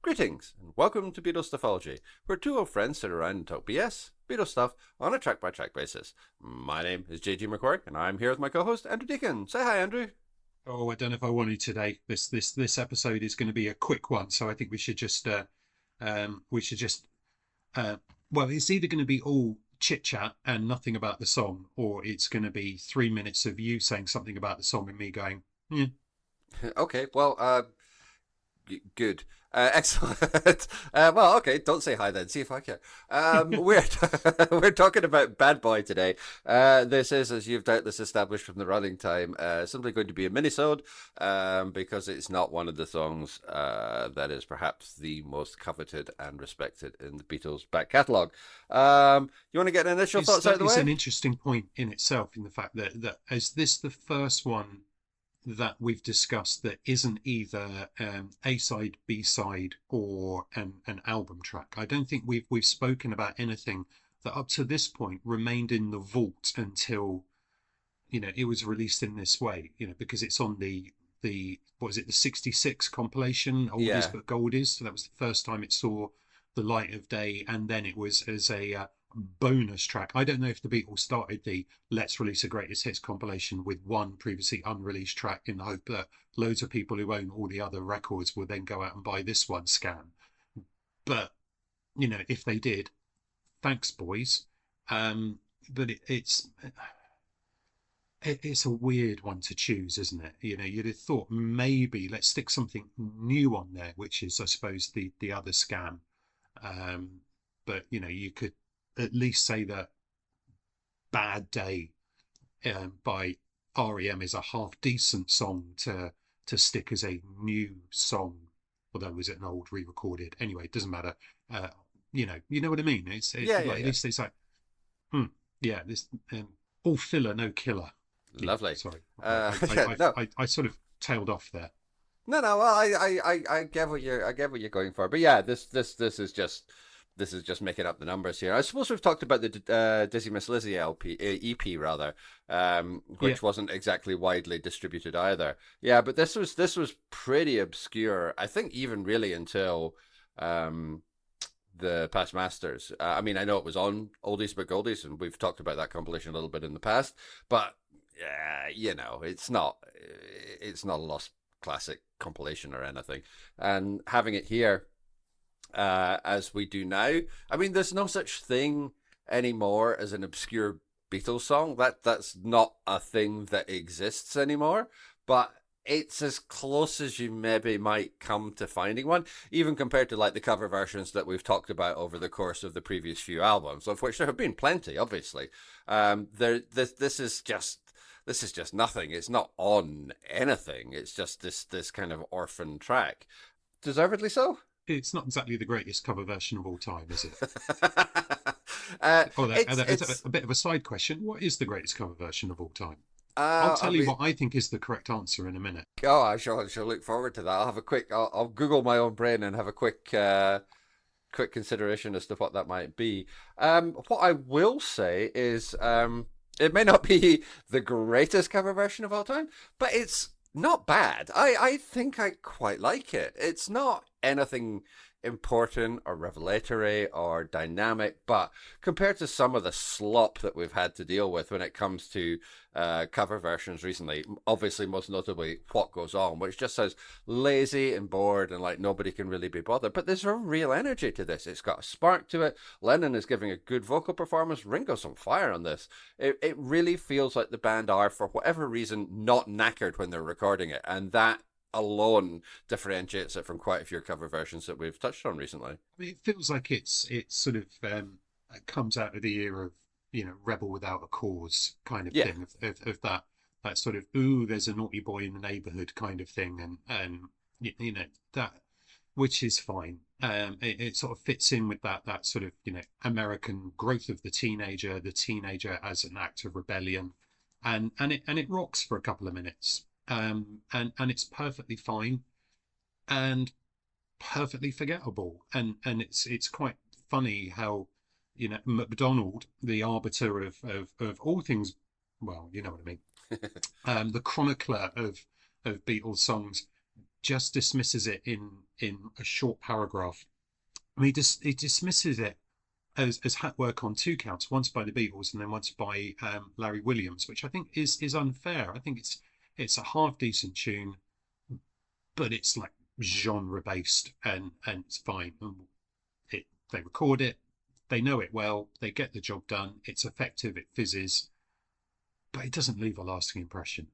Greetings, and welcome to Stuffology, where two old friends sit around and talk BS, Beatles stuff, on a track-by-track basis. My name is JG McQuarrie, and I'm here with my co-host, Andrew Deacon. Say hi, Andrew. Oh, I don't know if I want to today. This episode is going to be a quick one, so I think we should just uh, well, it's either going to be all chit chat and nothing about the song, or it's going to be 3 minutes of you saying something about the song and me going, yeah. Okay, well, good. Excellent. Well, okay, don't say hi then. See if I care. We're we're talking about Bad Boy today. This is, as you've doubtless established from the running time, simply going to be a minisode, because it's not one of the songs that is perhaps the most coveted and respected in the Beatles' back catalogue. You want to get initial thoughts out of That the is way? an interesting point in itself, in the fact that is this the first one that we've discussed that isn't either A side, B side, or an album track. I don't think we've spoken about anything that up to this point remained in the vault until it was released in this way. Because it's on the what is it, the '66 compilation, Oldies Yeah. but Goldies. So that was the first time it saw the light of day, and then it was as a bonus track. I don't know if the Beatles started the Let's Release a Greatest Hits compilation with one previously unreleased track in the hope that loads of people who own all the other records would then go out and buy this one scam. But if they did, thanks, boys. But it's a weird one to choose, isn't it? You'd have thought maybe let's stick something new on there, which is, I suppose, the other scam. Um, but you could at least say that "Bad Day" by REM is a half decent song to stick as a new song, although was it an old re-recorded? Anyway, it doesn't matter. Uh, you know what I mean. Yeah, yeah, Like at yeah. least it's like, hmm, yeah, this all filler, no killer. Yeah, Lovely. sorry, I Yeah, no, I sort of tailed off there. no. Well, I get what you're going for, but yeah, this is just making up the numbers here. I suppose we've talked about the Dizzy Miss Lizzy EP rather, Yeah, which wasn't exactly widely distributed either. Yeah, but this was pretty obscure. I think even really until um, the Past Masters. I mean, I know it was on Oldies but Goldies, and we've talked about that compilation a little bit in the past, but yeah, it's not a lost classic compilation or anything. And having it here, as we do now, I mean, there's no such thing anymore as an obscure Beatles song. That's not a thing that exists anymore. But it's as close as you maybe might come to finding one, even compared to like the cover versions that we've talked about over the course of the previous few albums, of which there have been plenty, obviously. This is just nothing. It's not on anything. It's just this kind of orphan track. Deservedly so. it's not exactly the greatest cover version of all time, is it? uh, Oh, it's that's it's a bit of a side question. What is the greatest cover version of all time? I'll I tell you mean, what I think is the correct answer in a minute. oh, I shall look forward to that. I'll Google my own brain and have a quick consideration as to what that might be. What I will say is, it may not be the greatest cover version of all time, but it's not bad. I think I quite like it. It's not anything important or revelatory or dynamic, but compared to some of the slop that we've had to deal with when it comes to cover versions recently, obviously most notably What Goes On, which just sounds lazy and bored and like nobody can really be bothered. But there's a real energy to this. It's got a spark to it. Lennon is giving a good vocal performance. Ringo's on fire on this. It really feels like the band are, for whatever reason, not knackered when they're recording it. And that alone differentiates it from quite a few cover versions that we've touched on recently. I mean, it feels like it's sort of it comes out of the era of rebel without a cause kind of Yeah. thing of that sort of, ooh, there's a naughty boy in the neighborhood kind of thing, and that, which is fine. It sort of fits in with that sort of American growth of the teenager as an act of rebellion, and it rocks for a couple of minutes, and it's perfectly fine and perfectly forgettable, and it's quite funny how MacDonald, the arbiter of all things, well, you know what I mean, the chronicler of Beatles songs, just dismisses it in a short paragraph. I mean, he dismisses it as hat work on two counts, once by the Beatles and then once by Larry Williams, which I think is unfair. I think it's a half decent tune, but it's like genre based, and it's fine. And they record it, they know it well, they get the job done. It's effective, it fizzes, but it doesn't leave a lasting impression.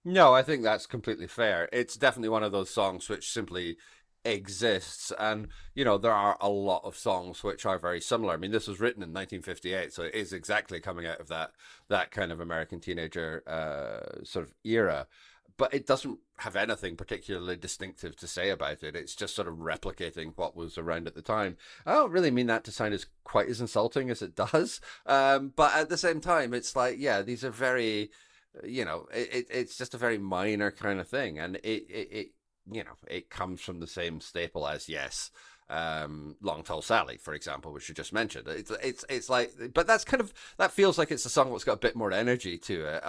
No, I think that's completely fair. It's definitely one of those songs which simply exists. And, there are a lot of songs which are very similar. I mean, this was written in 1958, so it is exactly coming out of that kind of American teenager sort of era. But it doesn't have anything particularly distinctive to say about it. It's just sort of replicating what was around at the time. I don't really mean that to sound as quite as insulting as it does. But at the same time, it's like, yeah, these are very, it's just a very minor kind of thing. And it comes from the same staple as, yes, Long Tall Sally, for example, which you just mentioned. It's like, but that feels like it's a song that's got a bit more energy to it,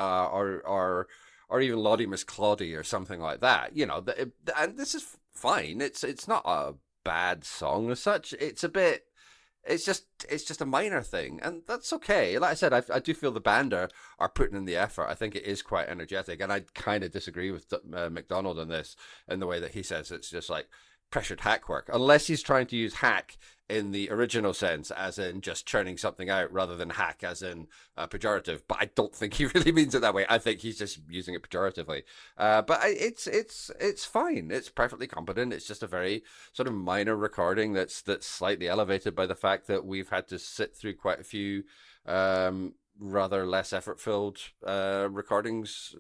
or even Lottie Miss Claudie or something like that. And this is fine. It's not a bad song as such. It's just a minor thing, and that's okay. Like I said, I do feel the band are putting in the effort. I think it is quite energetic, and I kind of disagree with McDonald on this in the way that he says it's just like pressured hack work, unless he's trying to use hack in the original sense, as in just churning something out, rather than hack as in pejorative. But I don't think he really means it that way. I think he's just using it pejoratively. But it's fine. It's perfectly competent. It's just a very sort of minor recording that's slightly elevated by the fact that we've had to sit through quite a few rather less effort-filled recordings,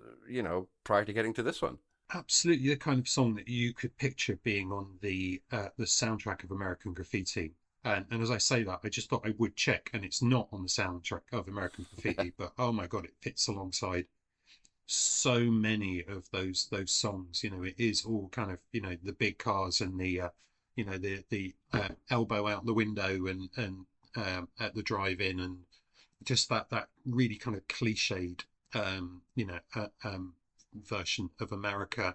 prior to getting to this one. Absolutely, the kind of song that you could picture being on the soundtrack of American Graffiti. And as I say that, I just thought I would check, and it's not on the soundtrack of American Graffiti. But oh my God, it fits alongside so many of those songs. It is all kind of the big cars and the elbow out the window, and at the drive-in, and just that really kind of cliched version of America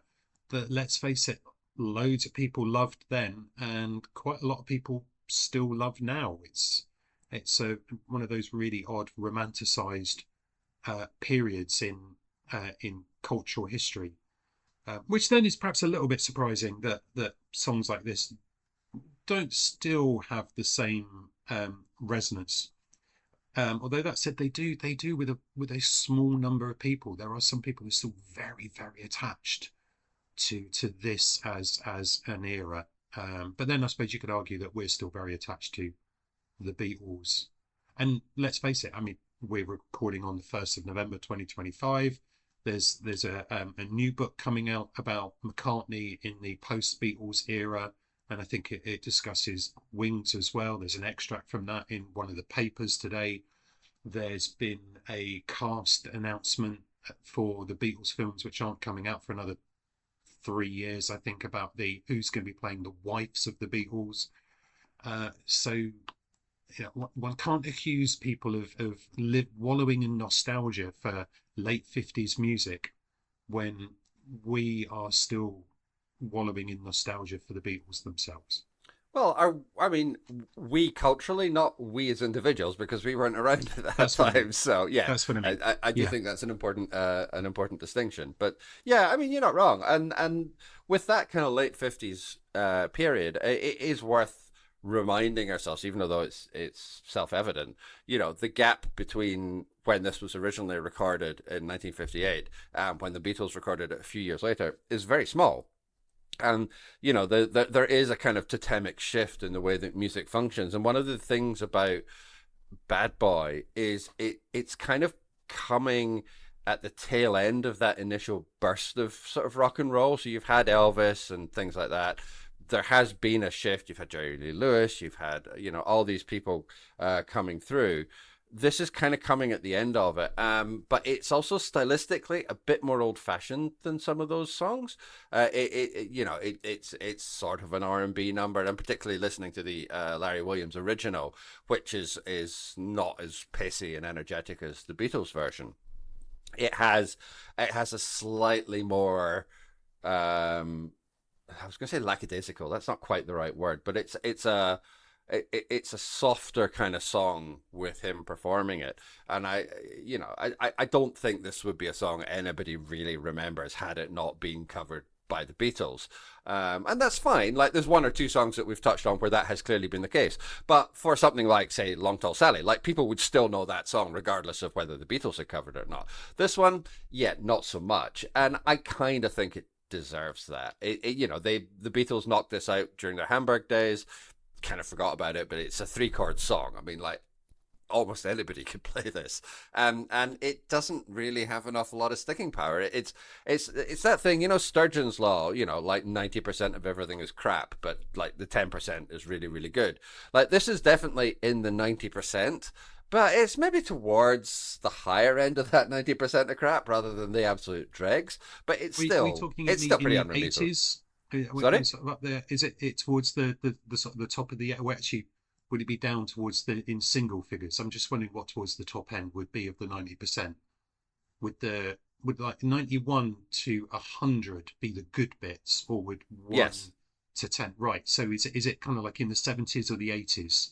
that, let's face it, loads of people loved then, and quite a lot of people still love now. It's one of those really odd romanticized periods in cultural history, which then is perhaps a little bit surprising that songs like this don't still have the same resonance. Although that said, they do with a small number of people. There are some people who are still very, very attached to this as an era. But then I suppose you could argue that we're still very attached to the Beatles. And let's face it, I mean, we're recording on the 1st of November 2025. There's a new book coming out about McCartney in the post-Beatles era, and I think it discusses Wings as well. There's an extract from that in one of the papers today. There's been a cast announcement for the Beatles films, which aren't coming out for another 3 years, I think, about who's going to be playing the wives of the Beatles. So one can't accuse people of wallowing in nostalgia for late 50s music when we are still wallowing in nostalgia for the Beatles themselves. Well, I mean, we culturally, not we as individuals, because we weren't around at that That's time. So yeah, That's what I mean. I do Yeah, think that's an important distinction. But yeah, I mean, you're not wrong. And with that kind of late 50s period, it is worth reminding ourselves, even though it's self-evident, the gap between when this was originally recorded in 1958 and when the Beatles recorded it a few years later is very small. And there is a kind of totemic shift in the way that music functions. And one of the things about Bad Boy is it's kind of coming at the tail end of that initial burst of sort of rock and roll. So you've had Elvis and things like that. There has been a shift. You've had Jerry Lee Lewis. You've had all these people coming through. This is kind of coming at the end of it, but it's also stylistically a bit more old-fashioned than some of those songs. It's sort of an R&B number, and particularly listening to the Larry Williams original, which is not as pacey and energetic as the Beatles version. It has a slightly more I was going to say lackadaisical. That's not quite the right word, but it's a softer kind of song with him performing it. And I don't think this would be a song anybody really remembers had it not been covered by the Beatles. And that's fine. Like, there's one or two songs that we've touched on where that has clearly been the case. But for something like, say, Long Tall Sally, like, people would still know that song regardless of whether the Beatles had covered it or not. This one, yeah, not so much. And I kind of think it deserves that. The Beatles knocked this out during their Hamburg days. Kind of forgot about it, but it's a 3-chord song. I mean, like, almost anybody could play this, and it doesn't really have an awful lot of sticking power. It's that thing, Sturgeon's law. Like 90% of everything is crap, but like the 10% is really, really good. Like, this is definitely in the 90%. But it's maybe towards the higher end of that 90% of crap rather than the absolute dregs. But it's still pretty underneath. 80s? Sorry? Sort of up there. Is it towards the sort of the top of the, well, actually, would it be down towards the in single figures? I'm just wondering what towards the top end would be of the 90%. Would like 91 to 100 be the good bits, or would 1 Yes. to 10? Right. So is it kind of like in the 70s or the 80s?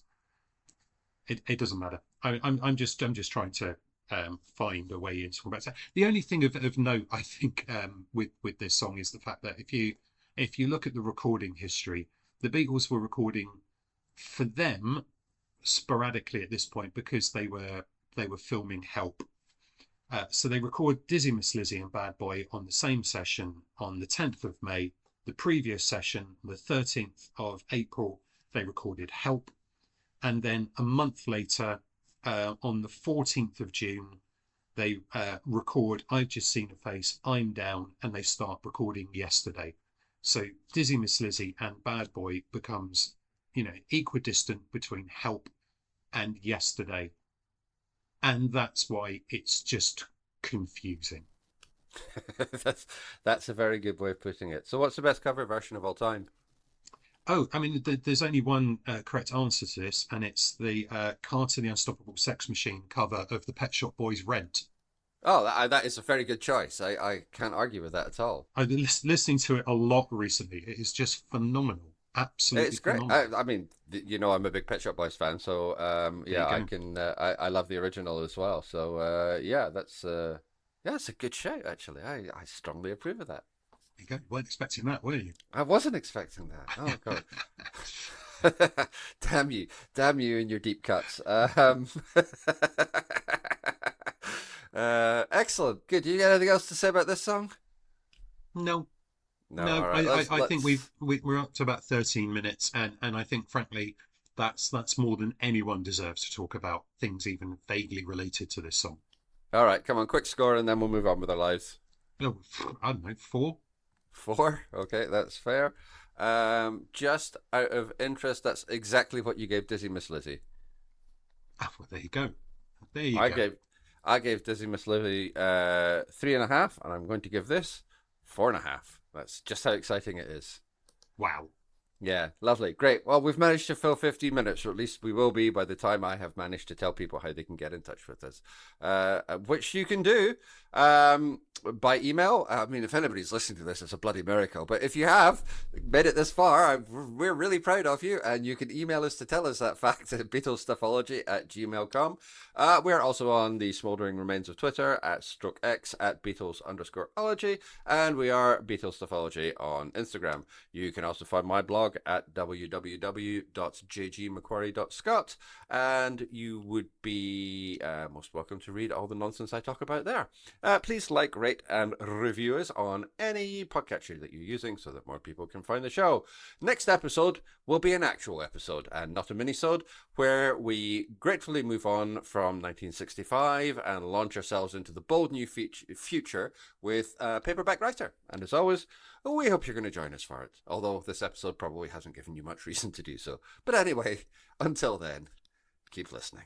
It doesn't matter. I'm just trying to find a way into about that. The only thing of note, I think, with this song is the fact that if you look at the recording history, the Beatles were recording for them sporadically at this point because they were filming Help. So they record Dizzy Miss Lizzy and Bad Boy on the same session on the 10th of May. The previous session, the 13th of April, they recorded Help. And then a month later, on the 14th of June, they record I've Just Seen a Face, I'm Down, and they start recording Yesterday. So Dizzy Miss Lizzy and Bad Boy becomes, equidistant between Help and Yesterday. And that's why it's just confusing. That's a very good way of putting it. So what's the best cover version of all time? Oh, I mean, there's only one correct answer to this, and it's the Carter the Unstoppable Sex Machine cover of the Pet Shop Boys' Rent. Oh, that is a very good choice. I can't argue with that at all. I've been listening to it a lot recently. It is just phenomenal. Absolutely It's great. phenomenal. I mean, I'm a big Pet Shop Boys fan, so yeah, I There you go. can. I love the original as well. So yeah, that's a good show. Actually, I strongly approve of that. There you go. Weren't expecting that, were you? I wasn't expecting that. Oh God. Damn you and your deep cuts. Excellent, good. You got anything else to say about this song? No, No. no. All right. I think we're up to about 13 minutes, and I think, frankly, that's more than anyone deserves to talk about things even vaguely related to this song. All right. Come on, quick score, and then we'll move on with our lives. Oh, I don't know, 4. 4. Okay, that's fair. Just out of interest, that's exactly what you gave Dizzy Miss Lizzy. Ah, well, there you go. There you I go. gave I gave Dizzy Miss Lizzy 3.5, and I'm going to give this 4.5. That's just how exciting it is. Wow. Yeah, lovely. Great. Well, we've managed to fill 15 minutes, or at least we will be by the time I have managed to tell people how they can get in touch with us, which you can do by email. I mean, if anybody's listening to this, it's a bloody miracle. But if you have made it this far, we're really proud of you. And you can email us to tell us that fact at BeatlesStuffology@gmail.com. We're also on the Smouldering Remains of Twitter at @StrokeX at Beatles_ology. And we are Beatles Stuffology on Instagram. You can also find my blog at www.jgmcquarrie.scot, and you would be most welcome to read all the nonsense I talk about there. Please like, rate, and review us on any podcatcher that you're using so that more people can find the show. Next episode will be an actual episode and not a minisode, where we gratefully move on from 1965 and launch ourselves into the bold new future with Paperback Writer. And as always, we hope you're going to join us for it, although this episode probably hasn't given you much reason to do so. But anyway, until then, keep listening.